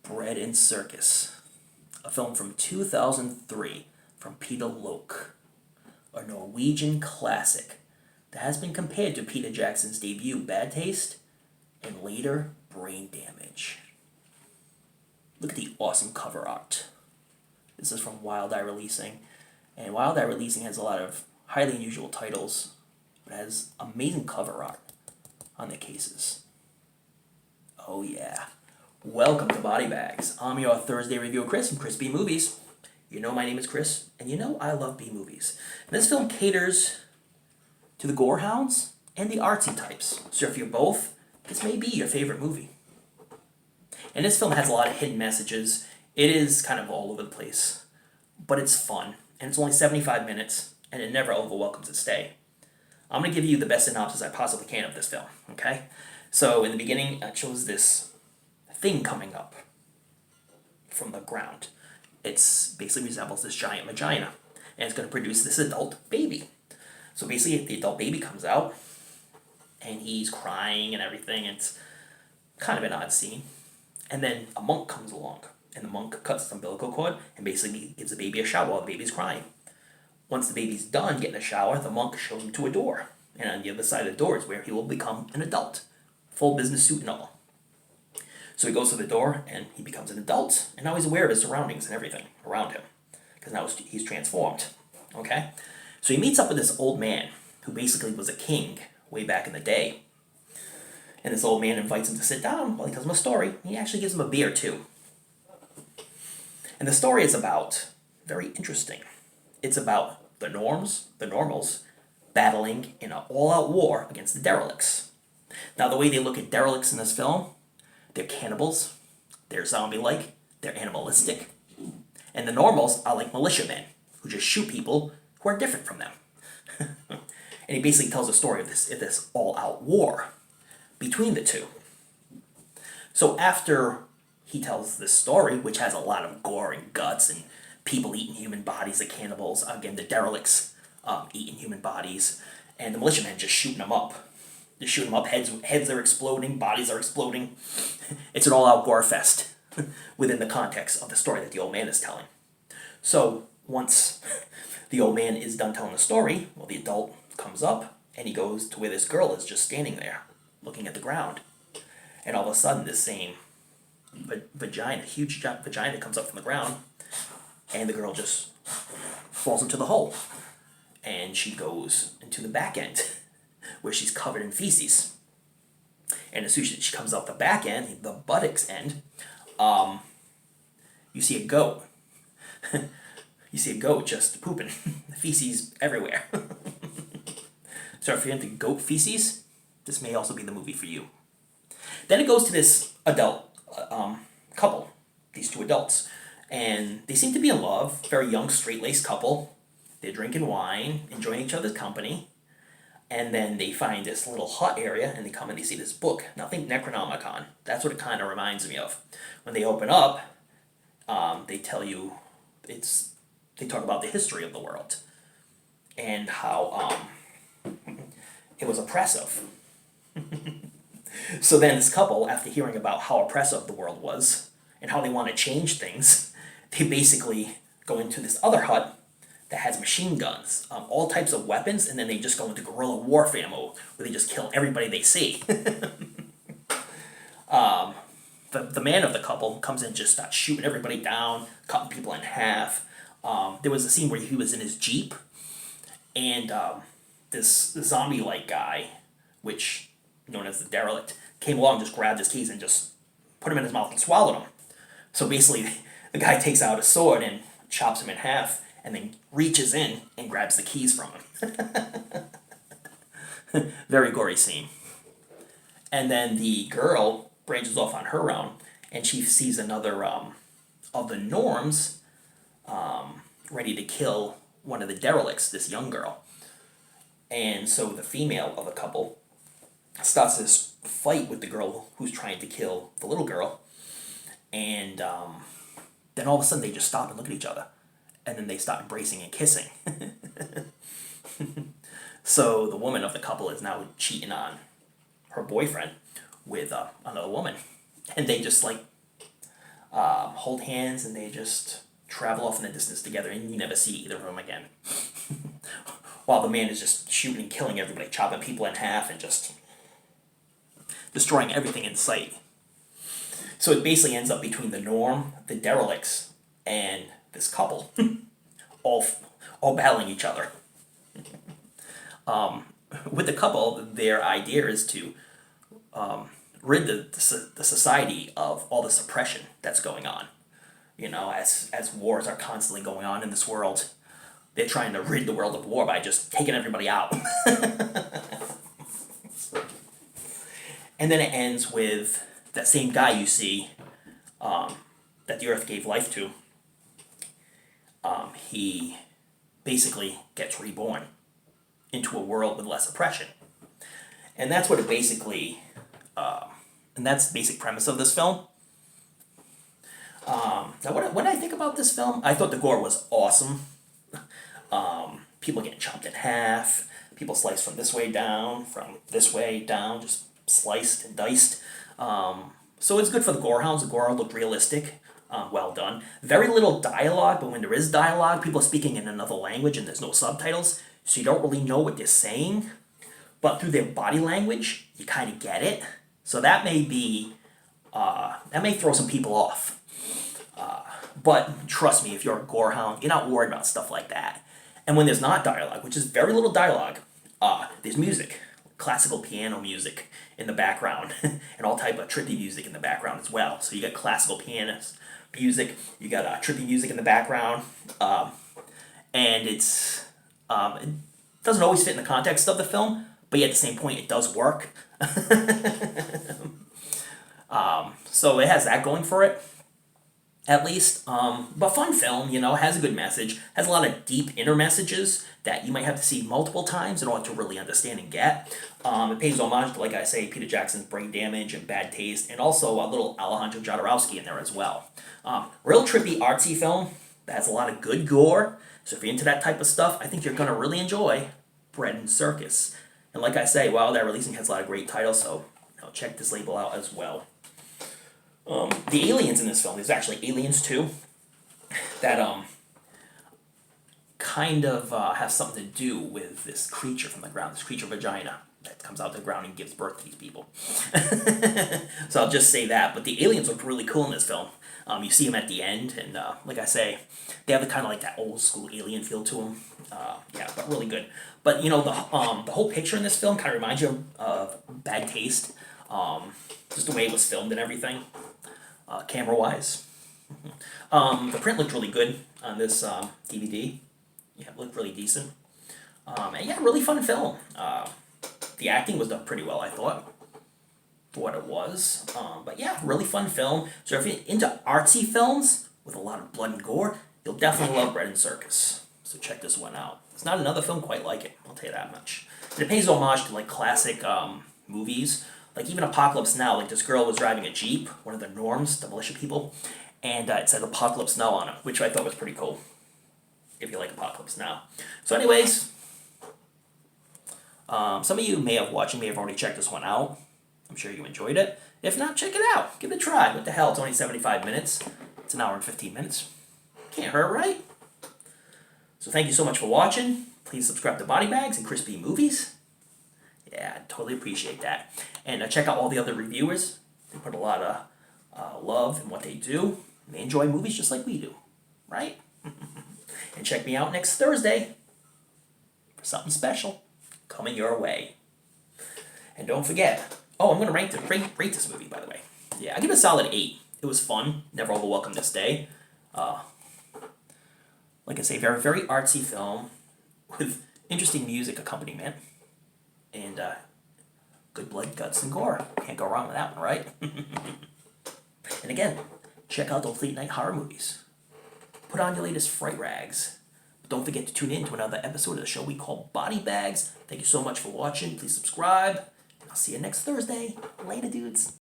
Bread and Circus, a film from 2003 from Peter Loke, a Norwegian classic that has been compared to Peter Jackson's debut Bad Taste and later Brain Damage. Look at the awesome cover art. This is from Wild Eye Releasing, and Wild Eye Releasing has a lot of highly unusual titles, but has amazing cover art on their cases. Oh yeah. Welcome to BodyBags. I'm your Thursday review Chris from Chris B Movies. You know my name is Chris, and you know I love B movies. And this film caters to the gore hounds and the artsy types. So if you're both, this may be your favorite movie. And this film has a lot of hidden messages. It is kind of all over the place, but it's fun. And it's only 75 minutes, and it never overwhelms its stay. I'm going to give you the best synopsis I possibly can of this film, okay? So in the beginning, it shows this thing coming up from the ground. It's basically resembles this giant vagina, and it's going to produce this adult baby. So basically, the adult baby comes out, and he's crying and everything. It's kind of an odd scene. And then a monk comes along, and the monk cuts the umbilical cord and basically gives the baby a shower while the baby's crying. Once the baby's done getting a shower, the monk shows him to a door, and on the other side of the door is where he will become an adult, full business suit and all. So he goes to the door, and he becomes an adult, and now he's aware of his surroundings and everything around him, because now he's transformed, okay? So he meets up with this old man, who basically was a king way back in the day, and this old man invites him to sit down while he tells him a story. He actually gives him a beer, too. And the story is about, very interesting, it's about the normals, battling in an all-out war against the derelicts. Now, the way they look at derelicts in this film, they're cannibals, they're zombie-like, they're animalistic, and the normals are like militiamen, who just shoot people who are different from them. And he basically tells a story of this all-out war between the two. So after he tells this story, which has a lot of gore and guts and people eating human bodies, the cannibals, again, the derelicts eating human bodies, and the militiamen just shooting them up. Just shooting them up, heads are exploding, bodies are exploding. It's an all-out gore fest within the context of the story that the old man is telling. So once the old man is done telling the story, well, the adult comes up, and he goes to where this girl is just standing there, looking at the ground. And all of a sudden, this same vagina, huge vagina comes up from the ground, and the girl just falls into the hole. And she goes into the back end, where she's covered in feces. And as soon as she comes out the back end, the buttocks end, you see a goat. You see a goat just pooping. Feces everywhere. So if you're into goat feces, this may also be the movie for you. Then it goes to this adult couple, these two adults. And they seem to be in love, very young, straight-laced couple. They're drinking wine, enjoying each other's company. And then they find this little hut area, and they come and they see this book. Now think Necronomicon. That's what it kind of reminds me of. When they open up, they tell you, they talk about the history of the world and how it was oppressive. So then this couple, after hearing about how oppressive the world was and how they want to change things, they basically go into this other hut that has machine guns, all types of weapons, and then they just go into guerrilla warfare mode, where they just kill everybody they see. The man of the couple comes in and just starts shooting everybody down, cutting people in half. There was a scene where he was in his Jeep, and this zombie-like guy, which known as the derelict, came along, just grabbed his keys, and just put them in his mouth and swallowed them. So basically, the guy takes out a sword and chops him in half, and then reaches in and grabs the keys from him. Very gory scene. And then the girl branches off on her own, and she sees another of the norms ready to kill one of the derelicts, this young girl. And so the female of the couple starts this fight with the girl who's trying to kill the little girl. And then all of a sudden they just stop and look at each other. And then they start embracing and kissing. So the woman of the couple is now cheating on her boyfriend with another woman. And they just like hold hands, and they just travel off in the distance together, and you never see either of them again. While the man is just shooting and killing everybody, chopping people in half, and just destroying everything in sight. So it basically ends up between the Norm, the Derelicts, and this couple, all battling each other. With the couple, their idea is to rid the society of all the suppression that's going on. As wars are constantly going on in this world, they're trying to rid the world of war by just taking everybody out. And then it ends with that same guy you see that the Earth gave life to. He basically gets reborn into a world with less oppression. And that's what it basically, and that's the basic premise of this film. Now, what did I think about this film? I thought the gore was awesome. People getting chopped in half, people sliced from this way down, just sliced and diced. So it's good for the gore hounds. The gore looked realistic. Well done. Very little dialogue, but when there is dialogue, people are speaking in another language and there's no subtitles, so you don't really know what they're saying. But through their body language, you kind of get it. So that may throw some people off. But trust me, if you're a gore hound, you're not worried about stuff like that. And when there's not dialogue, which is very little dialogue, there's music, classical piano music in the background, and all type of trippy music in the background as well. So you got classical pianist music, you got trippy music in the background, and it doesn't always fit in the context of the film, but yet at the same point, it does work. So it has that going for it, at least. But fun film, has a good message, has a lot of deep inner messages that you might have to see multiple times in order to really understand and get. It pays homage to, like I say, Peter Jackson's Brain Damage and Bad Taste, and also a little Alejandro Jodorowsky in there as well. Real trippy, artsy film that has a lot of good gore. So if you're into that type of stuff, I think you're going to really enjoy Bread and Circus. And like I say, while that releasing has a lot of great titles, so check this label out as well. The aliens in this film, there's actually aliens too, that kind of have something to do with this creature from the ground, this creature vagina that comes out of the ground and gives birth to these people. So I'll just say that. But the aliens look really cool in this film. You see them at the end, and like I say, they have the kind of like that old school alien feel to them. Yeah, but really good. But the whole picture in this film kind of reminds you of Bad Taste. Just the way it was filmed and everything, camera-wise. The print looked really good on this DVD. Yeah, it looked really decent. And yeah, really fun film. The acting was done pretty well, I thought, for what it was. But yeah, really fun film. So if you're into artsy films with a lot of blood and gore, you'll definitely love Bread and Circus. So check this one out. There's not another film quite like it, I'll tell you that much. And it pays homage to like classic movies. Like even Apocalypse Now, like this girl was driving a Jeep, one of the Norms, the militia people, and it said Apocalypse Now on it, which I thought was pretty cool, if you like Apocalypse Now. So anyways, some of you may have already checked this one out. I'm sure you enjoyed it. If not, check it out. Give it a try. What the hell, it's only 75 minutes. It's an hour and 15 minutes. Can't hurt, right? So thank you so much for watching. Please subscribe to BodyBags and Crispy Movies. Yeah, I totally appreciate that. And check out all the other reviewers. They put a lot of love in what they do. They enjoy movies just like we do, right? And check me out next Thursday for something special coming your way. And don't forget, I'm going to rate this movie, by the way. Yeah, I give it a solid 8. It was fun. Never overwelcome this day. Like I say, very, very artsy film with interesting music accompaniment. And good blood, guts, and gore. Can't go wrong with that one, right? And again, check out those late night horror movies. Put on your latest fright rags. But don't forget to tune in to another episode of the show we call BodyBags. Thank you so much for watching. Please subscribe. And I'll see you next Thursday. Later, dudes.